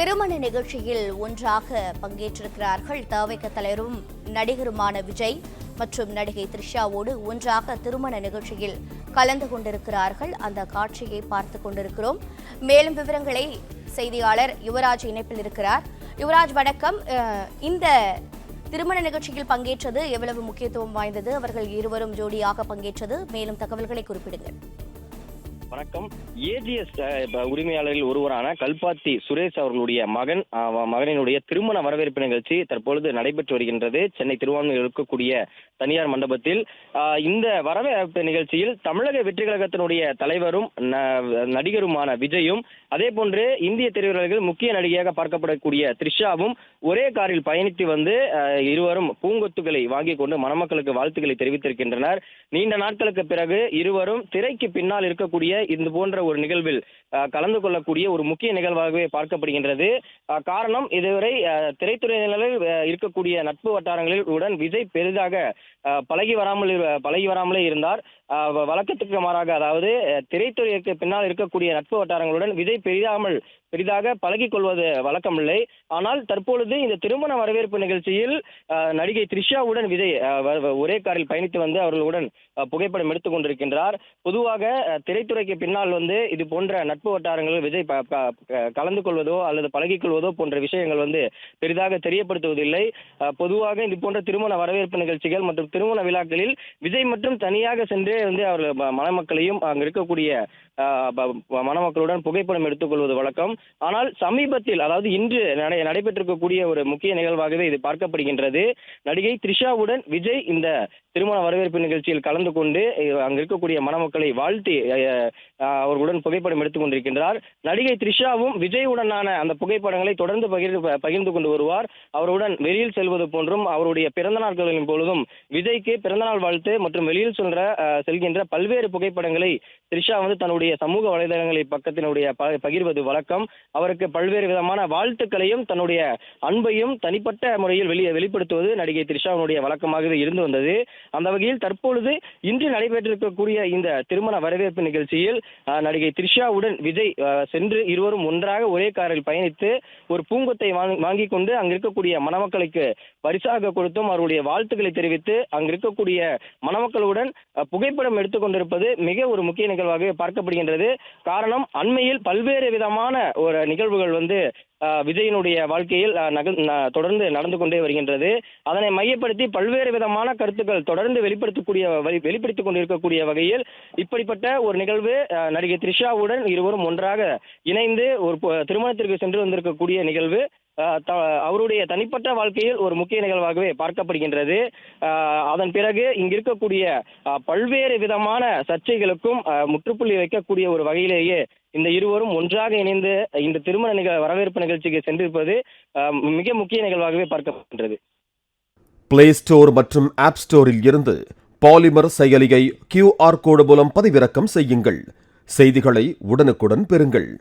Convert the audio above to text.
திருமண நிகழ்ச்சியில் ஒன்றாக பங்கேற்றிருக்கிறார்கள். தவிக தலைவரும் நடிகருமான விஜய் மற்றும் நடிகை த்ரிஷாவோடு ஒன்றாக திருமண நிகழ்ச்சியில் கலந்து கொண்டிருக்கிறார்கள். அந்த காட்சியை பார்த்துக் கொண்டிருக்கிறோம். மேலும் விவரங்களை செய்தியாளர் யுவராஜ் இணைப்பில் இருக்கிறார். யுவராஜ், வணக்கம். இந்த திருமண நிகழ்ச்சியில் பங்கேற்றது எவ்வளவு முக்கியத்துவம் வாய்ந்தது? அவர்கள் இருவரும் ஜோடியாக பங்கேற்றது, மேலும் தகவல்களை குறிப்பிடுங்கள். வணக்கம். ஏஜிஎஸ் உரிமையாளர்கள் ஒருவரான கல்பாத்தி சுரேஷ் அவர்களுடைய மகனினுடைய திருமண வரவேற்பு நிகழ்ச்சி தற்பொழுது நடைபெற்று வருகின்றது. சென்னை திருவான்மையில் இருக்கக்கூடிய தனியார் மண்டபத்தில். இந்த வரவேற்பு நிகழ்ச்சியில் தமிழக வெற்றி கழகத்தினுடைய தலைவரும் நடிகருமான விஜயும், அதே போன்று இந்திய திரையுலகில் முக்கிய நடிகையாக பார்க்கப்படக்கூடிய த்ரிஷாவும் ஒரே காரில் பயணித்து வந்து இருவரும் பூங்கொத்துகளை வாங்கி கொண்டு மணமக்களுக்கு வாழ்த்துக்களை தெரிவித்திருக்கின்றனர். நீண்ட நாட்களுக்கு பிறகு இருவரும் திரைக்கு பின்னால் இருக்கக்கூடிய இது போன்ற ஒரு நிகழ்வில் கலந்து கொள்ளக்கூடிய ஒரு முக்கிய நிகழ்வாகவே பார்க்கப்படுகின்றது. காரணம், இதுவரை திரைத்துறையினரில் இருக்கக்கூடிய நட்பு வட்டாரங்களில் உடன் விஜய் பெரிதாக பழகி வராமலே இருந்தார். வழக்கத்துக்கு மாறாக, அதாவது திரைத்துறைக்கு பின்னால் இருக்கக்கூடிய நட்பு வட்டாரங்களுடன் விஜய் பெரிதாக பழகிக் கொள்வது வழக்கமில்லை. ஆனால் தற்பொழுது இந்த திருமண வரவேற்பு நிகழ்ச்சியில் நடிகை த்ரிஷாவுடன் விஜய் ஒரே காரில் பயணித்து வந்து அவர்களுடன் புகைப்படம் எடுத்துக் கொண்டிருக்கின்றார். பொதுவாக திரைத்துறைக்கு பின்னால் வந்து இது போன்ற நட்பு வட்டாரங்களில் விஜய் கலந்து கொள்வதோ அல்லது பழகிக் கொள்வதோ போன்ற விஷயங்கள் வந்து பெரிதாக தெரியப்படுத்துவதில்லை. பொதுவாக இது போன்ற திருமண வரவேற்பு நிகழ்ச்சிகள் மற்றும் திருமண விழாக்களில் விஜய் மற்றும் தனியாக சென்று வந்து அவர்கள் மணமக்களையும் அங்கு இருக்கக்கூடிய மணமக்களுடன் புகைப்படம் எடுத்துக் கொள்வது வழக்கம். ஆனால் சமீபத்தில், அதாவது இன்று நடைபெற்றிருக்கக்கூடிய ஒரு முக்கிய நிகழ்வாகவே இது பார்க்கப்படுகின்றது. நடிகை த்ரிஷாவுடன் விஜய் இந்த திருமண வரவேற்பு நிகழ்ச்சியில் கலந்து கொண்டு அங்கு இருக்கக்கூடிய மணமக்களை வாழ்த்தி அவர்களுடன் புகைப்படம் எடுத்துக் கொண்டிருக்கின்றார். நடிகை த்ரிஷாவும் விஜயுடனான அந்த புகைப்படங்களை தொடர்ந்து பகிர்ந்து கொண்டு வருவார். அவருடன் வெளியில் செல்வது போன்றும் அவருடைய பிறந்த நாட்களின் பொழுதும் விஜய்க்கு பிறந்தநாள் வாழ்த்து மற்றும் வெளியில் செல்கின்ற பல்வேறு புகைப்படங்களை த்ரிஷா வந்து தன்னுடைய சமூக வலைதளங்களை பக்கத்தினுடைய பகிர்வது வழக்கம். அவருக்கு பல்வேறு விதமான வாழ்த்துக்களையும் தன்னுடைய அன்பையும் தனிப்பட்ட முறையில் வெளிப்படுத்துவது நடிகை த்ரிஷாவுடைய வழக்கமாகவே இருந்து வந்தது. அந்த வகையில் தற்பொழுது இன்று நடைபெற்றிருக்கக்கூடிய இந்த திருமண வரவேற்பு நிகழ்ச்சியில் நடிகை த்ரிஷாவுடன் விஜய் சென்று இருவரும் ஒன்றாக ஒரே காரில் பயணித்து ஒரு பூங்கொத்தை வாங்கி கொண்டு அங்கு இருக்கக்கூடிய மணமக்களுக்கு பரிசாக கொடுத்தும் அவருடைய வாழ்த்துக்களை தெரிவித்து அங்கு இருக்கக்கூடிய மணமக்களுடன் புகைப்படம் எடுத்துக் கொண்டிருப்பது மிக ஒரு முக்கிய நிகழ்வாக பார்க்கப்படுகின்றது. காரணம், அண்மையில் பல்வேறு விதமான ஒரு நிகழ்வுகள் வந்து விஜயினுடைய வாழ்க்கையில் தொடர்ந்து நடந்து கொண்டே வருகின்றது. அதனை மையப்படுத்தி பல்வேறு விதமான கருத்துக்கள் தொடர்ந்து வெளிப்படுத்திக் கொண்டிருக்கக்கூடிய வகையில் இப்படிப்பட்ட ஒரு நிகழ்வு நடிகை த்ரிஷாவுடன் இருவரும் ஒன்றாக இணைந்து ஒரு திருமணத்திற்கு சென்று வந்திருக்கக்கூடிய நிகழ்வு அவருடைய தனிப்பட்ட வாழ்க்கையில் ஒரு முக்கிய நிகழ்வாகவே பார்க்கப்படுகின்றது. அதன் பிறகு இங்கு இருக்கக்கூடிய பல்வேறு விதமான சர்ச்சைகளுக்கும் முற்றுப்புள்ளி வைக்கக்கூடிய ஒரு வகையிலேயே இந்த இருவரும் ஒன்றாக இணைந்து இந்த திருமண வரவேற்பு நிகழ்ச்சிக்கு சென்றிருப்பது மிக முக்கிய நிகழ்வாகவே பார்க்கப்படுகின்றது. பிளே ஸ்டோர் மற்றும் ஆப் ஸ்டோரில் இருந்து பாலிமர் செயலியை QR கோடு மூலம் பதிவிறக்கம் செய்யுங்கள். செய்திகளை உடனுக்குடன் பெறுங்கள்.